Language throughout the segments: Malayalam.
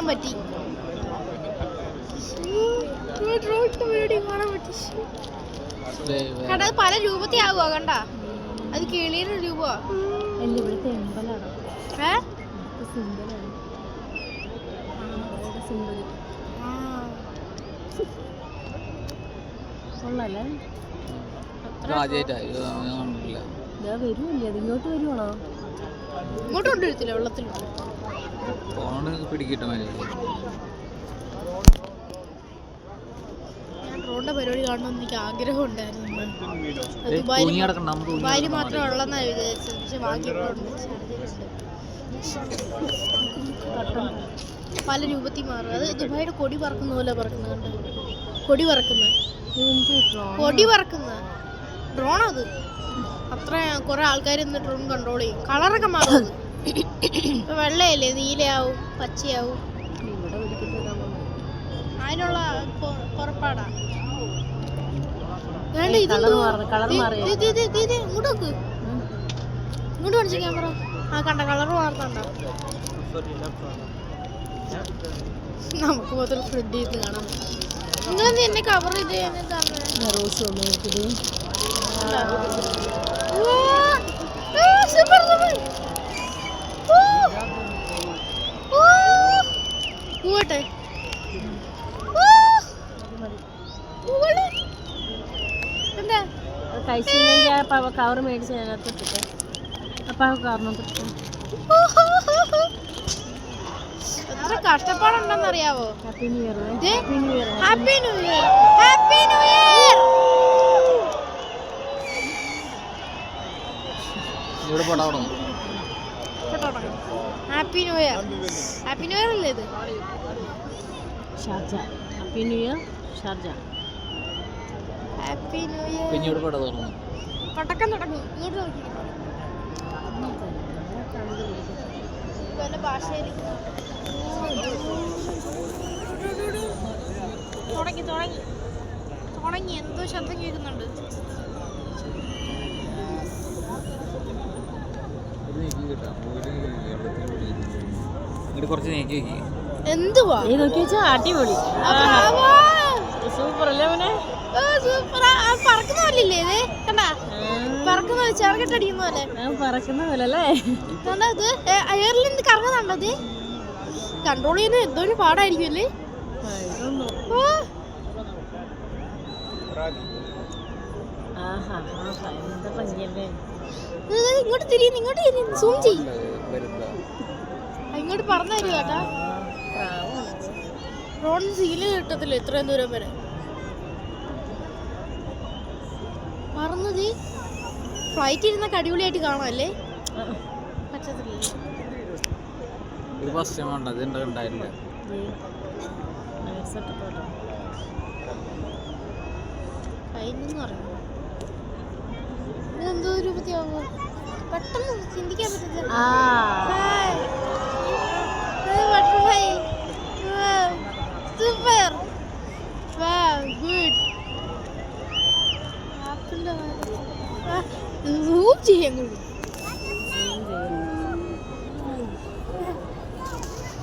കാണാൻ പറ്റി. കണ്ട അത് പല രൂപത്തിലാവുക കണ്ട അത് കിളിയുടെ രൂപമാ. ഇങ്ങോട്ട് കൊണ്ടുവരത്തില്ല വെള്ളത്തിൽ പിടിക്കട്ടെ. ഞാൻ ഡ്രോണിന്റെ പരിപാടി കാണണമെന്ന് എനിക്ക് ആഗ്രഹം ഉണ്ടായിരുന്നു. ദുബായിൽ മാത്രമേ ഉള്ളെന്നാണ് വിചാരിച്ചത്. പക്ഷെ വാങ്ങിയപ്പോഴുണ്ട് പല രൂപത്തിൽ മാറും. അത് ദുബായിയുടെ കൊടി പറക്കുന്ന പോലെ പറക്കുന്നുണ്ട്. കൊടി പറക്കുന്ന ഡ്രോണത്. അത്ര കുറെ ആൾക്കാർ ഇന്ന് ഡ്രോൺ കൺട്രോൾ ചെയ്യും. കളറൊക്കെ മാറും. അത് ഇപ്പൊ വെള്ളയല്ലേ, നീലയാവും പച്ചയാവും. അതിനുള്ള പുറപ്പാടാ. ഇങ്ങോട്ട് കാണിച്ച ക്യാമറ. ആ കണ്ട കളർ മാറുന്നുണ്ട. നമുക്ക് മാത്രം ഫ്രണ്ട് ചെയ്ത് കാണാം. നിങ്ങളെന്ത് എന്നെ കവർ ചെയ്ത് പോട്ടെ. കഴിച്ചില്ലെങ്കിൽ കവർ മേടിച്ച് അതിനകത്ത് അപ്പം കാരണം എത്ര കഷ്ടപ്പാടുണ്ടെന്നറിയാവോ? Happy new year. Happy new year. Happy new year. Happy new year. Happy new year അല്ലേ ഇത്? Sharjah. Happy new year Sharjah. Happy new year. പടക്കം തുടങ്ങി. ഇങ്ങോട്ട് നോക്കി ഭാഷയിൽ തുടങ്ങി എന്തോ ശബ്ദം കേൾക്കുന്നുണ്ട്. എന്തുവാ അടിപൊളി സൂപ്പർ അല്ലേ മോനെ? പറക്കുന്ന പോലില്ലേ ഇത്? കണ്ടാ പറക്കുന്ന പോലെ ചെറുകെട്ടടിക്കുന്ന പോലെ പറക്കുന്ന പോലെ അല്ലേ? ഇത് എയറിൽ നിന്ന് കറങ്ങുന്നുണ്ടോ? ഇത് കൺട്രോൾ ചെയ്യുന്ന എന്തോ ഒരു പാടായിരിക്കും അല്ലേ? ഇങ്ങോട്ട് തിരിയുന്നു. ഇങ്ങോട്ട് തിരിയുന്നു. സൂം ചെയ്യും. ഇങ്ങോട്ട് പറഞ്ഞു തരുക കേട്ടാ. ഡ്രോൺ സീല് കിട്ടത്തില്ല ഇത്രയും ദൂരം വരെ. പറന്നത് ഫ്ലൈറ്റ് ഇരുന്നൊക്കെ അടിപൊളിയായിട്ട് കാണാമല്ലേ? പറ്റത്തില്ല. ഇതെന്തോ രൂപത്തിയാവോ? പെട്ടെന്ന് ചിന്തിക്കാൻ പറ്റത്തില്ല. ബട്ടർഫ്ലൈ. സൂപ്പർ. ഗുഡ്. സൂം ചെയ്യാൻ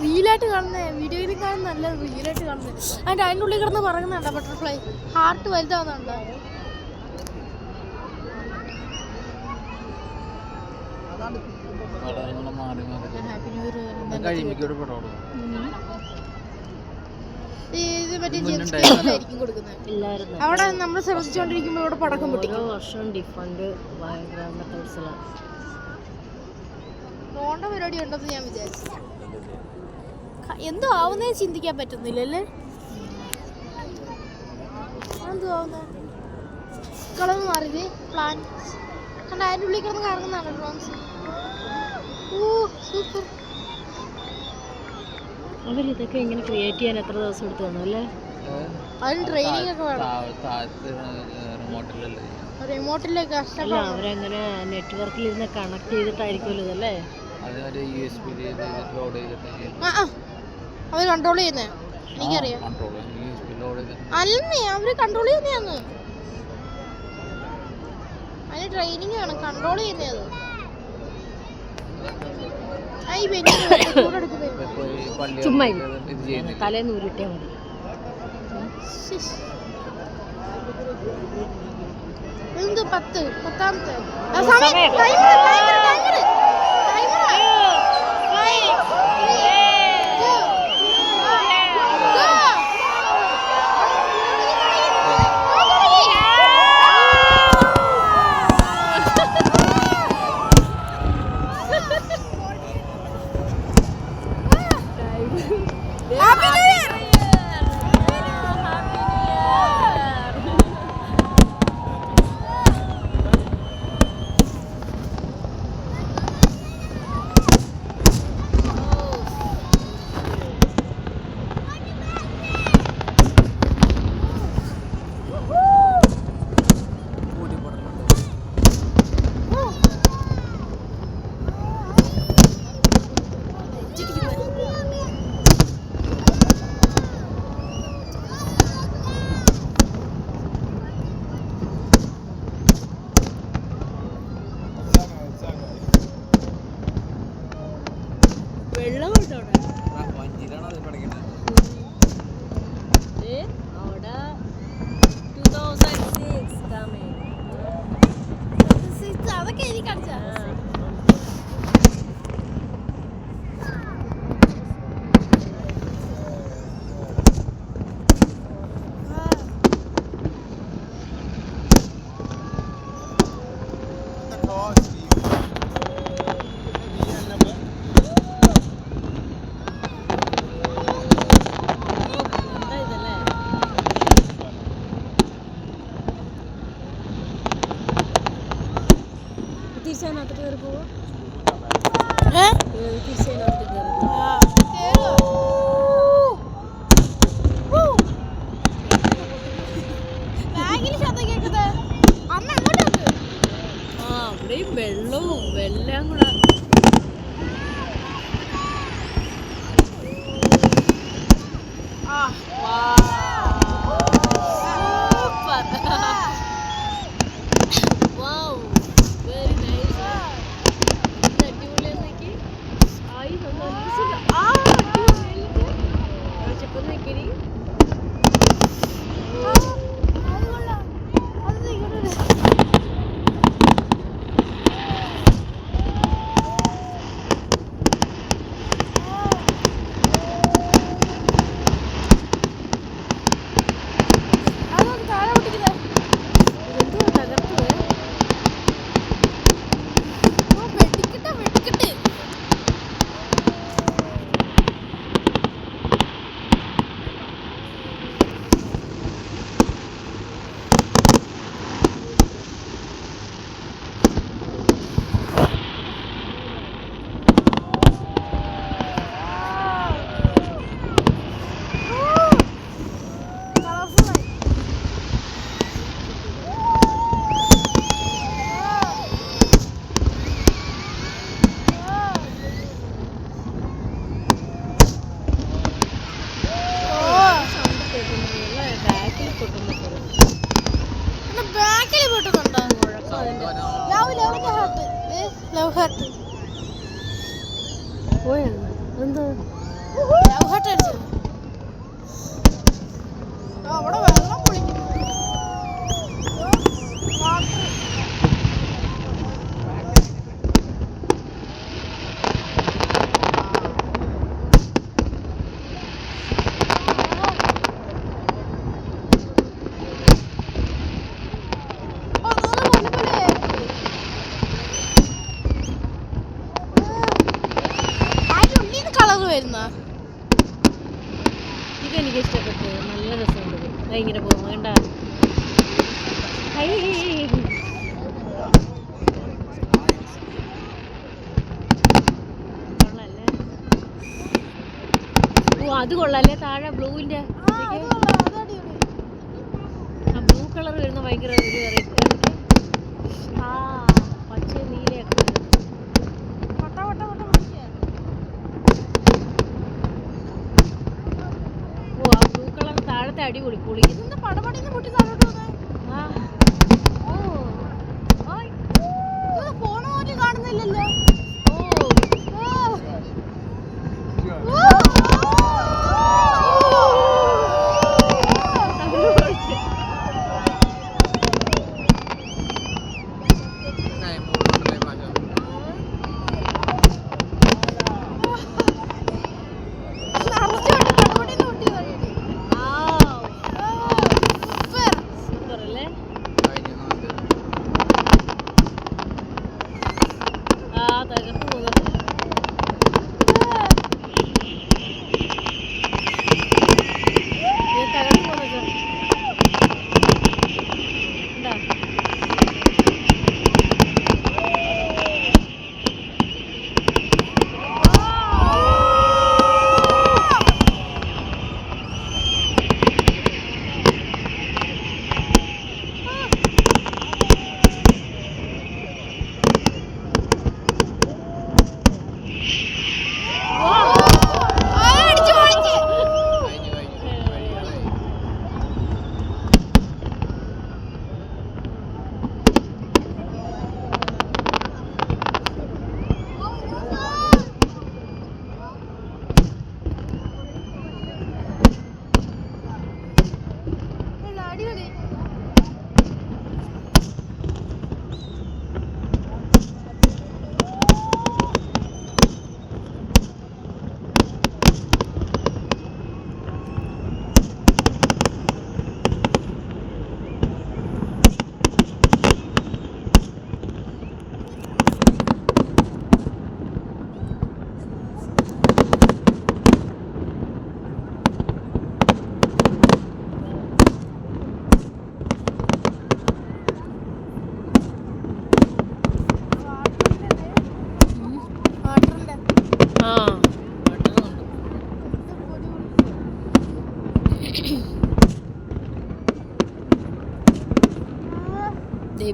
റീലായിട്ട് കാണുന്നേ. വീഡിയോയിൽ കാണുന്ന നല്ല റീലായിട്ട് കാണുന്നത്. അതിൻ്റെ ഉള്ളിൽ കിടന്ന് പറയുന്നുണ്ടോ ബട്ടർഫ്ലൈ? ഹാർട്ട് വലുതാവുന്നുണ്ടോ? Happy new year. ഇത് മറ്റേ ജെൻസ്ലായിരിക്കും കൊടുക്കുന്നത്. അവിടെ നമ്മൾ ശ്രദ്ധിച്ചുകൊണ്ടിരിക്കുമ്പോൾ ഇവിടെ പടക്കം പൊട്ടിക്കും. ഡ്രോണിന്റെ പരിപാടി ഉണ്ടെന്ന് ഞാൻ വിചാരിച്ചു. എന്തോ ആവുന്നേ ചിന്തിക്കാൻ പറ്റുന്നില്ലല്ലേ? എന്തോ ആവുന്നേ കളർ മാറിയത് പ്ലാൻ കണ്ട. അതിൻ്റെ ഉള്ളിൽ കിടന്ന് കറങ്ങുന്നതാണ് ഡ്രോൺസ്. ഓ സൂപ്പർ. അവരിതൊക്കെ ഇങ്ങനെ ക്രിയേറ്റ് ചെയ്യാൻ എത്ര ദിവസം എടുത്തു തന്നു അല്ലേ? അതിന് ട്രെയിനിങ് ഒക്കെ വേണം. റിമോട്ടിലേക്ക് കഷ്ടപ്പെടാം. അവരങ്ങനെ നെറ്റ്വർക്കിൽ ഇരുന്ന് കണക്ട് ചെയ്തിട്ടായിരിക്കുമല്ലോ ഇതല്ലേ? അവർ കൺട്രോൾ ചെയ്യുന്നേ എനിക്കറിയാം. അല്ലേ അവര് കൺട്രോൾ ചെയ്യുന്നതാന്ന്. അതിന് ട്രെയിനിങ് വേണം കൺട്രോൾ ചെയ്യുന്നത്. ഞാൻ ഈ ബെഞ്ചിൽ ചൂടെടുക്കുന്നത് ചുമ്മാ തലേന്ന് ഉരുട്ടിയാൽ മതി. എന്ത് 10 10ാമത്തെ വെള്ളം അവിടെ അതൊക്കെ എനിക്ക് അടിച്ചാ തിരിച്ചതിനകത്ത് കയറി പോവാ. അവിടെയും വെള്ളവും എല്ലാം കൂടെ. അവിടെ വെള്ളം പൊളിക്കുന്നു. ഇതെനിക്ക് ഇഷ്ടപ്പെട്ടു. നല്ല രസമുണ്ട്. ഇങ്ങനെ പോകുന്നു കണ്ട. കൊള്ളല്ലേ? ഓ അത് കൊള്ളാല്ലേ? താഴെ ബ്ലൂവിന്റെ ബ്ലൂ കളർ വരുന്ന ഭയങ്കര ഒരു പച്ച നീലയൊക്കെ. അടിപൊളി പൊളിക്കുന്നു. പടപടിന്ന് പൊട്ടി താഴോട്ട് ഫോൺ പോലും കാണുന്നില്ലല്ലോ.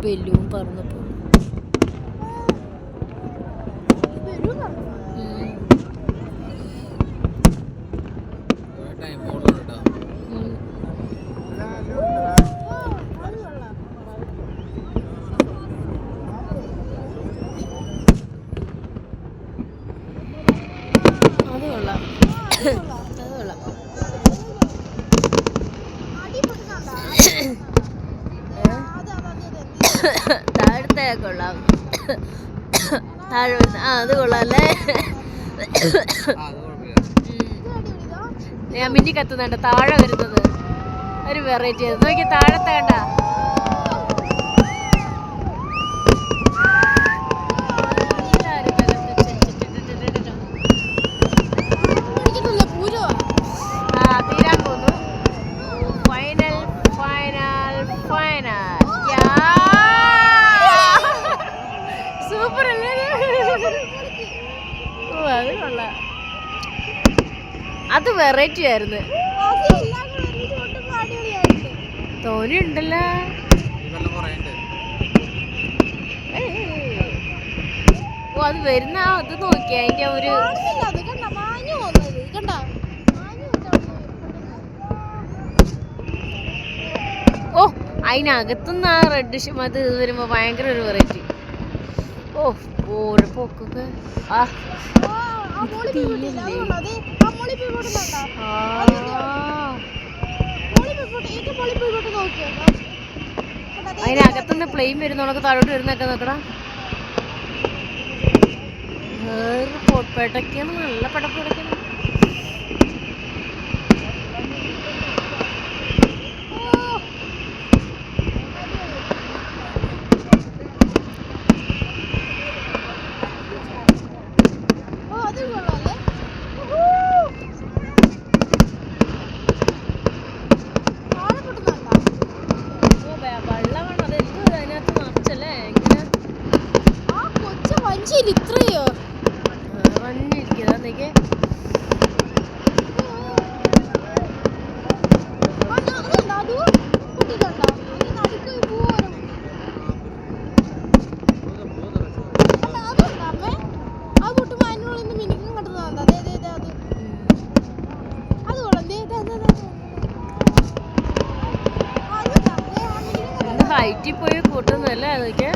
ബെല്ലും പറഞ്ഞപ്പോ അത് കൊള്ളാം. അത് കൊള്ളാം. താഴത്തെ കൊള്ളാം. താഴെ അത് കൊള്ളാം അല്ലേ? ഞാൻ മിന്നി കത്തുന്നുണ്ട് താഴെ വരുന്നത് ഒരു വെറൈറ്റി അത് നോക്കി താഴത്തെ കണ്ട തീരാൻ പോന്നു. ഫൈനൽ ഫൈനൽ ഫൈനൽ സൂപ്പർ അല്ലേ? ഓ അത് കൊള്ളാം. അത് വെറൈറ്റി ആയിരുന്നു. തോന്നി ഉണ്ടല്ലോ. ഓ അത് വരുന്ന അത് നോക്കിയ അതിന്റെ ഒരു ഓ അതിനകത്തുനിന്ന് ആ റെഡ് അത് വരുമ്പോ ഭയങ്കര ഒരു വെറൈറ്റി. ഓ ഓരോ പോക്കൊക്കെ ആ അതിനകത്തുനിന്ന് പ്ലെയിൻ വരുന്നോളൊക്കെ താഴോട്ട് വരുന്നൊക്കെ നോക്കടാ. പെടക്കാണ് നല്ല പെടക്കാണ്. വെള്ളമാണ് അത് എന്ത് അതിനകത്ത് നിറച്ചല്ലേ ഇങ്ങനെ ഇത്രയോ വന്നിരിക്കുന്നേ ഹൈറ്റിൽ പോയി കൂട്ടുന്നല്ലേ അതൊക്കെ.